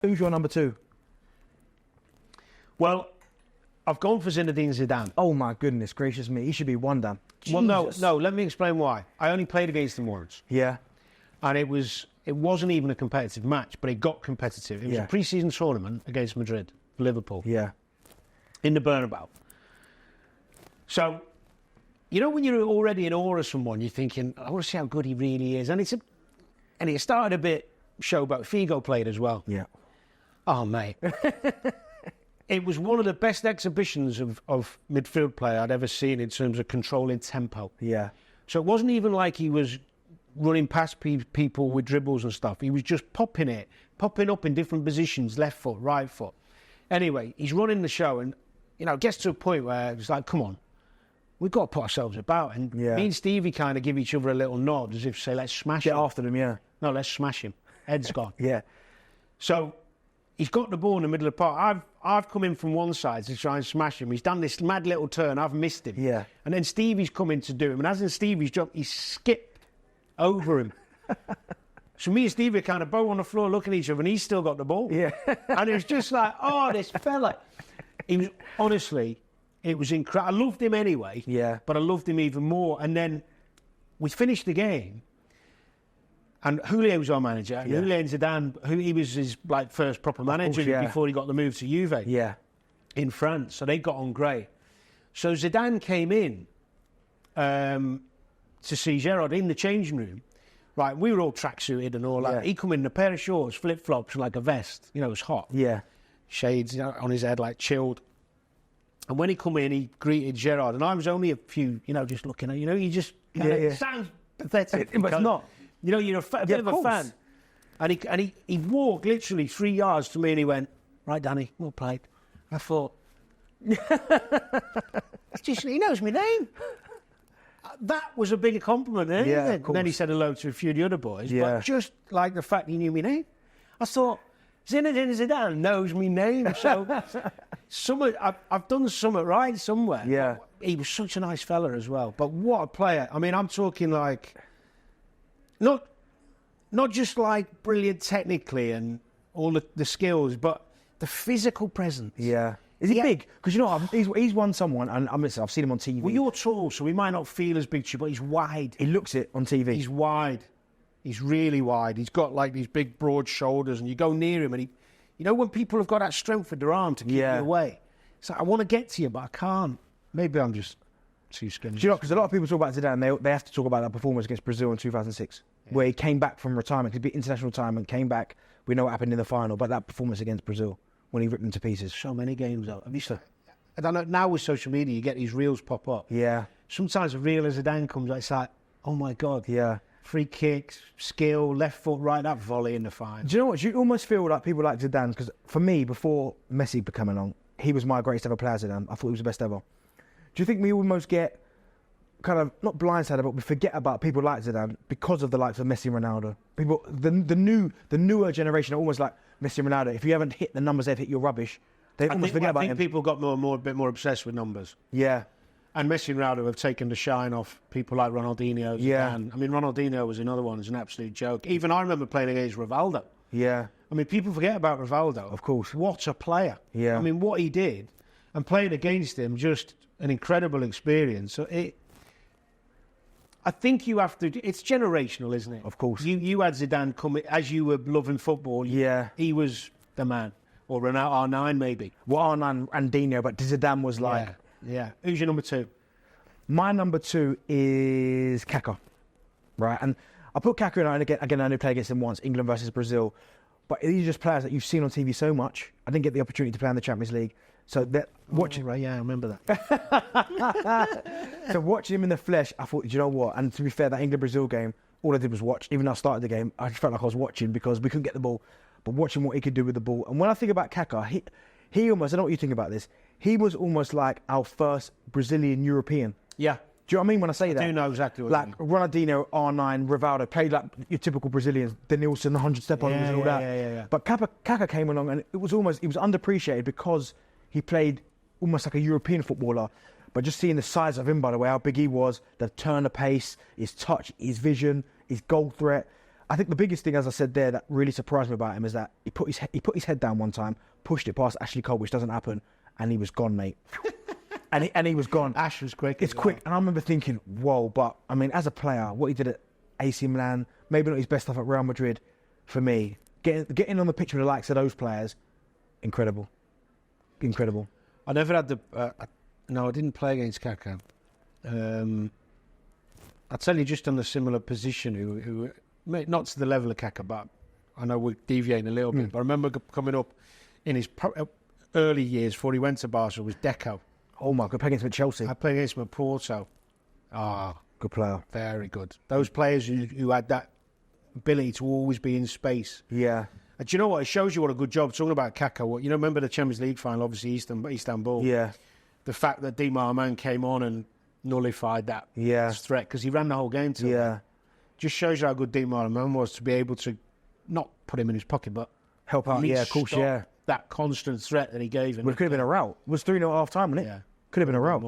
Who's your number 2? Well, I've gone for Zinedine Zidane. Oh my goodness gracious me, he should be one down. Well, no, let me explain why. I only played against him once. Yeah. And it wasn't even a competitive match, but it got competitive. It was a pre-season tournament against Madrid, Liverpool. Yeah. In the Bernabeu. So, you know when you're already in awe of someone, you're thinking, I want to see how good he really is. And it started a bit showboat. Figo played as well. Yeah. Oh, mate. It was one of the best exhibitions of midfield play I'd ever seen in terms of controlling tempo. Yeah. So it wasn't even like he was running past people with dribbles and stuff. He was just popping up in different positions, left foot, right foot. Anyway, he's running the show and, it gets to a point where it's like, come on, we've got to put ourselves about. And me and Stevie kind of give each other a little nod as if to say, let's smash him. Get after them, yeah. No, let's smash him. Head's gone. Yeah. So he's got the ball in the middle of the park. I've come in from one side to try and smash him. He's done this mad little turn. I've missed him. Yeah. And then Stevie's come in to do him. And as in Stevie's jump, he skipped over him. So me and Stevie are kind of both on the floor looking at each other, and he's still got the ball. Yeah. And it was just like, oh, this fella. He was, honestly, it was incredible. I loved him anyway. Yeah. But I loved him even more. And then we finished the game. And Julio was our manager. And Zinedine Zidane, he was his first proper manager before he got the move to Juve. Yeah. In France. So they got on great. So Zidane came in to see Gerrard in the changing room. Right, we were all tracksuited and all that. Yeah. He come in a pair of shorts, flip-flops, and a vest. It was hot. Yeah. Shades on his head, chilled. And when he come in, he greeted Gerrard. And I was only a few, just looking at, you just it sounds pathetic. But it's not. You're a bit of a fan. And he walked literally 3 yards to me and he went, right, Danny, well played. I thought, he knows my name. That was a bigger compliment than anything. And then he said hello to a few of the other boys. Yeah. But just like the fact he knew my name, I thought, Zinedine Zidane knows my name. So I've done something right somewhere. Yeah. He was such a nice fella as well. But what a player. I mean, I'm talking not just brilliant technically and all the skills, but the physical presence. Yeah. Is he big? Because he's won someone, and I've seen him on TV. Well, you're tall, so he might not feel as big to you, but he's wide. He looks it on TV. He's wide. He's really wide. He's got these big, broad shoulders, and you go near him, and when people have got that strength with their arm to keep you away, it's like, I want to get to you, but I can't. Maybe I'm just too skinny. Do you know? Because a lot of people talk about Zidane, they have to talk about that performance against Brazil in 2006, where he came back from retirement, could be international retirement, came back. We know what happened in the final, but that performance against Brazil, when he ripped them to pieces. So many games out. Have you seen? I don't know. Now with social media, you get these reels pop up. Yeah. Sometimes a reel as Zidane comes out, it's like, oh my God. Yeah. Free kicks, skill, left foot, right, that volley in the final. Do you know what? You almost feel like people like Zidane, because for me, before Messi became along, he was my greatest ever player, Zidane. I thought he was the best ever. Do you think we almost get kind of, not blindsided, but we forget about people like Zidane because of the likes of Messi and Ronaldo? People, the newer generation are almost like Messi and Ronaldo. If you haven't hit the numbers they've hit, you're rubbish. They almost forget about him. I think people got a bit more obsessed with numbers. Yeah. And Messi and Ronaldo have taken the shine off people like Ronaldinho. Yeah. Zidane. I mean, Ronaldinho was another one. It's an absolute joke. Even I remember playing against Rivaldo. Yeah. I mean, people forget about Rivaldo. Of course. What a player. Yeah. I mean, what he did and playing against him, just an incredible experience. So I think you have to. It's generational, isn't it? Of course. You had Zidane come as you were loving football. Yeah. He was the man. Or Ronaldo, R9 maybe. Well, R9 and Dino, but Zidane was like... Yeah. Who's your number 2? My number 2 is Kaka. Right? And I put Kaka in, and again, I only played against him once, England versus Brazil. But these are just players that you've seen on TV so much. I didn't get the opportunity to play in the Champions League. So watching... Right, yeah, I remember that. So watching him in the flesh, I thought, you know what? And to be fair, that England-Brazil game, all I did was watch. Even though I started the game, I just felt like I was watching because we couldn't get the ball. But watching what he could do with the ball. And when I think about Kaka, he almost, I don't know what you think about this, he was almost like our first Brazilian European. Yeah. Do you know what I mean when I say that? I do know exactly what you mean. Ronaldinho, R9, Rivaldo, played like your typical Brazilians, Denilson, 100 step on and all that. Yeah. But Kaka came along and he was underappreciated because he played almost like a European footballer. But just seeing the size of him, by the way, how big he was, the turn of pace, his touch, his vision, his goal threat. I think the biggest thing, as I said there, that really surprised me about him is that he put his head down one time, pushed it past Ashley Cole, which doesn't happen, and he was gone, mate. and he was gone. Ash was quick. It's quick, and I remember thinking, whoa. But I mean, as a player, what he did at AC Milan, maybe not his best stuff at Real Madrid, for me, getting on the pitch with the likes of those players, incredible. I never had the. No, I didn't play against Kaka. I'll tell you, just on a similar position, who not to the level of Kaka, but I know we're deviating a little bit. But I remember coming up in his early years before he went to Barcelona was Deco. Oh my God, playing against him at Chelsea. I played against him at Porto. Good player. Very good. Those players who had that ability to always be in space. Yeah. And do you know what? It shows you what a good job. Talking about Kaka, remember the Champions League final, obviously Istanbul. Yeah. The fact that Di Maria came on and nullified that threat because he ran the whole game to him. Just shows you how good Di Maria was to be able to not put him in his pocket, but help out. Yeah, of course. Yeah. That constant threat that he gave him. Well, it could have been a rout. It was 3-0 at half time, wasn't it? Yeah. Could have been a rout.